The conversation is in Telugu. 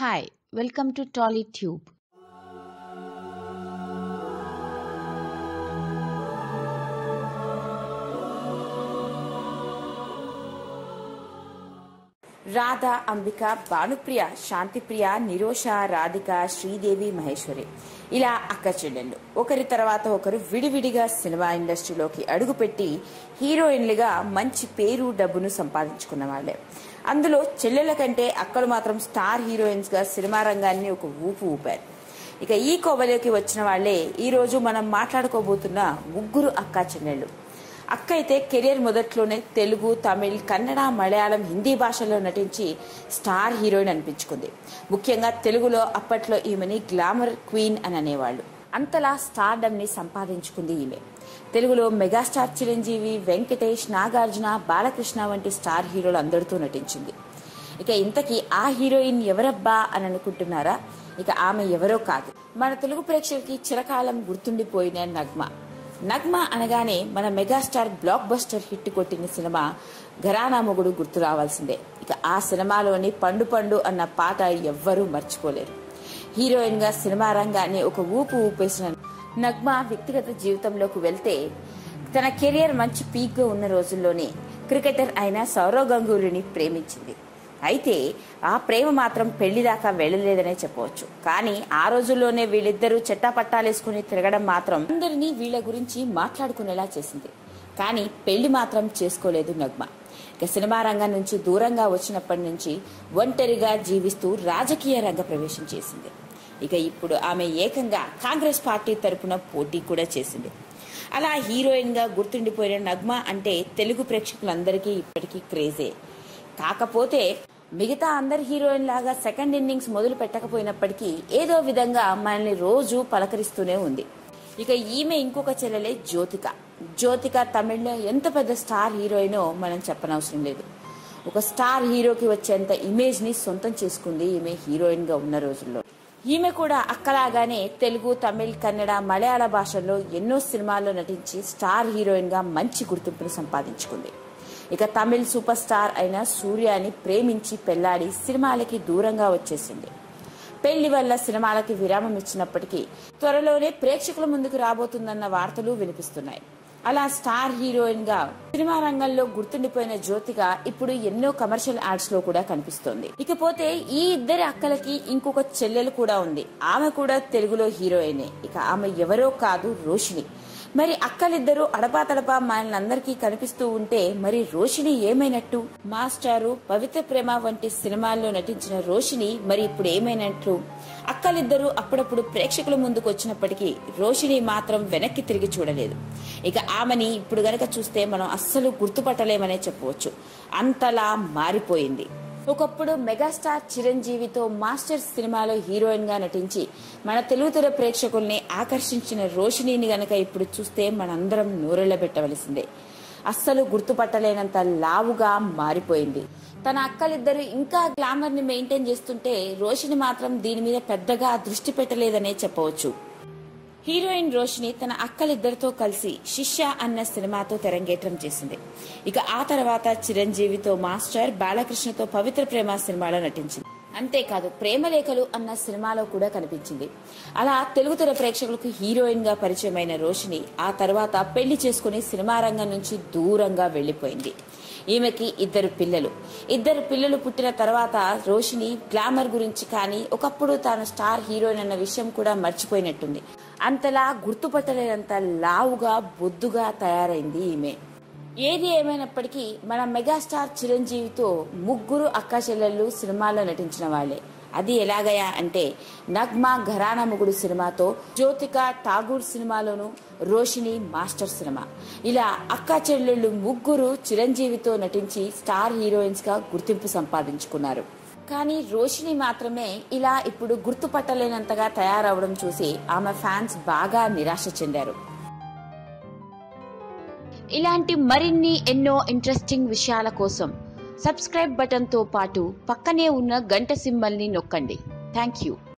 Hi, welcome to TollyTube. Radha, Ambika, Bhanupriya, Shantipriya, Nirosha, Radhika, Sridevi, Maheshwari ఇలా అక్క చెల్లెళ్ళు ఒకరి తర్వాత ఒకరు విడివిడిగా సినిమా ఇండస్ట్రీలోకి అడుగుపెట్టి హీరోయిన్లుగా మంచి పేరు డబ్బును సంపాదించుకున్న వాళ్లే. అందులో చెల్లెల కంటే అక్కలు మాత్రం స్టార్ హీరోయిన్స్ గా సినిమా రంగాన్ని ఒక ఊపు ఊపారు. ఇక ఈ కోవలోకి వచ్చిన వాళ్లే ఈ రోజు మనం మాట్లాడుకోబోతున్న ముగ్గురు అక్కా చెల్లెళ్ళు. అక్క అయితే కెరియర్ మొదట్లోనే తెలుగు, తమిళ్, కన్నడ, మలయాళం, హిందీ భాషల్లో నటించి స్టార్ హీరోయిన్ అనిపించుకుంది. ముఖ్యంగా తెలుగులో అప్పట్లో ఈమెని గ్లామర్ క్వీన్ అని అనేవాళ్లు. అంతలా స్టార్డమ్ ని సంపాదించుకుంది ఈమె. తెలుగులో మెగాస్టార్ చిరంజీవి, వెంకటేష్, నాగార్జున, బాలకృష్ణ వంటి స్టార్ హీరోలు అందరితో నటించింది. ఇక ఇంతకీ ఆ హీరోయిన్ ఎవరబ్బా అని అనుకుంటున్నారా? ఇక ఆమె ఎవరో కాదు, మన తెలుగు ప్రేక్షకులకి చిరకాలం గుర్తుండిపోయిన నగ్మ అనగానే మన మెగాస్టార్ బ్లాక్ బస్టర్ హిట్ కొట్టిన సినిమా ఘరానా మొగుడు గుర్తు రావాల్సిందే. ఇక ఆ సినిమాలోని పండు పండు అన్న పాట ఎవ్వరూ మర్చిపోలేరు. హీరోయిన్ గా సినిమా రంగాన్ని ఒక ఊపు ఊపేసిన నగ్మ వ్యక్తిగత జీవితంలోకి వెళ్తే తన కెరియర్ మంచి పీక్ గా ఉన్న రోజుల్లోనే క్రికెటర్ అయిన సౌరవ్ గంగూలీని ప్రేమించింది. అయితే ఆ ప్రేమ మాత్రం పెళ్లి దాకా వెళ్లలేదనే చెప్పవచ్చు. కానీ ఆ రోజుల్లోనే వీళ్ళిద్దరూ చెట్టాపట్టాలేసుకుని తిరగడం మాత్రం అందరినీ వీళ్ల గురించి మాట్లాడుకునేలా చేసింది. కానీ పెళ్లి మాత్రం చేసుకోలేదు నగ్మ. ఇక సినిమా రంగం నుంచి దూరంగా వచ్చినప్పటి నుంచి ఒంటరిగా జీవిస్తూ రాజకీయ రంగ ప్రవేశం చేసింది. ఇక ఇప్పుడు ఆమె ఏకంగా కాంగ్రెస్ పార్టీ తరపున పోటీ కూడా చేసింది. అలా హీరోయిన్ గా గుర్తుండిపోయిన నగ్మ అంటే తెలుగు ప్రేక్షకులందరికీ ఇప్పటికీ క్రేజే. కాకపోతే మిగతా అందరి హీరోయిన్ లాగా సెకండ్ ఇన్నింగ్స్ మొదలు పెట్టకపోయినప్పటికీ ఏదో విధంగా మనల్ని రోజు పలకరిస్తూనే ఉంది. ఇక ఈమె ఇంకొక చెల్లెలే జ్యోతిక తమిళ్లో ఎంత పెద్ద స్టార్ హీరోయినో మనం చెప్పనవసరం లేదు. ఒక స్టార్ హీరోకి వచ్చేంత ఇమేజ్ ని సొంతం చేసుకుంది ఈమె హీరోయిన్ గా ఉన్న రోజుల్లో. ఈమె కూడా అక్కలాగానే తెలుగు, తమిళ్, కన్నడ, మలయాళ భాషల్లో ఎన్నో సినిమాల్లో నటించి స్టార్ హీరోయిన్ గా మంచి గుర్తింపును సంపాదించుకుంది. ఇక తమిళ్ సూపర్ స్టార్ అయిన సూర్యాని ప్రేమించి పెళ్లాడి సినిమాలకి దూరంగా వచ్చేసింది. పెళ్లి వల్ల సినిమాలకి విరామం ఇచ్చినప్పటికీ త్వరలోనే ప్రేక్షకుల ముందుకు రాబోతుందన్న వార్తలు వినిపిస్తున్నాయి. అలా స్టార్ హీరోయిన్ గా సినిమా రంగంలో గుర్తుండిపోయిన జ్యోతిక ఇప్పుడు ఎన్నో కమర్షియల్ యాడ్స్ లో కూడా కనిపిస్తోంది. ఇకపోతే ఈ ఇద్దరి అక్కలకి ఇంకొక చెల్లెలు కూడా ఉంది. ఆమె కూడా తెలుగులో హీరోయినే. ఇక ఆమె ఎవరో కాదు, రోషిని. మరి అక్కలిద్దరూ అడపాతడపా మనల్ని కనిపిస్తూ ఉంటే మరి రోషిని ఏమైనట్టు? మాస్టారు, పవిత్ర ప్రేమ వంటి సినిమాల్లో నటించిన రోషిని మరి ఇప్పుడు ఏమైనట్లు? అక్కలిద్దరూ అప్పుడప్పుడు ప్రేక్షకుల ముందుకు వచ్చినప్పటికీ రోషిని మాత్రం వెనక్కి తిరిగి చూడలేదు. ఇక ఆమెని ఇప్పుడు గనక చూస్తే మనం అస్సలు గుర్తుపట్టలేమనే చెప్పవచ్చు. అంతలా మారిపోయింది. ఒకప్పుడు మెగాస్టార్ చిరంజీవితో మాస్టర్ సినిమాలో హీరోయిన్ గా నటించి మన తెలుగుతెర ప్రేక్షకుల్ని ఆకర్షించిన రోషినిని గనక ఇప్పుడు చూస్తే మనందరం నోరెళ్లబెట్టవలసిందే. అస్సలు గుర్తుపట్టలేనంత లావుగా మారిపోయింది. తన అక్కలిద్దరూ ఇంకా గ్లామర్ ని మెయింటైన్ చేస్తుంటే రోషిని మాత్రం దీని మీద పెద్దగా దృష్టి పెట్టలేదనే చెప్పవచ్చు. హీరోయిన్ రోషిని తన అక్కలిద్దరితో కలిసి శిష్య అన్న సినిమాతో తెరంగేట్రం చేసింది. ఇక ఆ తర్వాత చిరంజీవితో మాస్టర్, బాలకృష్ణతో పవిత్ర ప్రేమ సినిమాలో నటించింది. అంతేకాదు ప్రేమలేఖలు అన్న సినిమాలో కూడా కనిపించింది. అలా తెలుగు తెర ప్రేక్షకులకు హీరోయిన్ గా పరిచయమైన రోషిని ఆ తర్వాత పెళ్లి చేసుకుని సినిమా రంగం నుంచి దూరంగా వెళ్లిపోయింది. ఈమెకి ఇద్దరు పిల్లలు పుట్టిన తర్వాత రోషిని గ్లామర్ గురించి కానీ ఒకప్పుడు తాను స్టార్ హీరోయిన్ అన్న విషయం కూడా మర్చిపోయినట్టుంది. అంతలా గుర్తుపట్టలేనంత లావుగా బొద్దుగా తయారైంది ఈమె. ఏది ఏమైనప్పటికీ మన మెగాస్టార్ చిరంజీవితో ముగ్గురు అక్కా చెల్లెళ్ళు సినిమాల్లో నటించిన వాళ్లే. అది ఎలాగయా అంటే నగ్మ ఘరానా మొగుడు సినిమాతో, జ్యోతిక ఠాగూర్ సినిమాలోను, రోషిని మాస్టర్ సినిమా. ఇలా అక్కా చెల్లెళ్ళు ముగ్గురు చిరంజీవితో నటించి స్టార్ హీరోయిన్స్ గా గుర్తింపు సంపాదించుకున్నారు. కానీ రోషిని మాత్రమే ఇలా ఇప్పుడు గుర్తుపట్టలేనంతగా తయారవడం చూసి ఆమె ఫ్యాన్స్ బాగా నిరాశ చెందారు. ఇలాంటి మరిన్ని ఎన్నో ఇంట్రెస్టింగ్ విషయాల కోసం సబ్స్క్రైబ్ బటన్ తో పాటు పక్కనే ఉన్న గంట సింబల్ ని నొక్కండి. Thank you.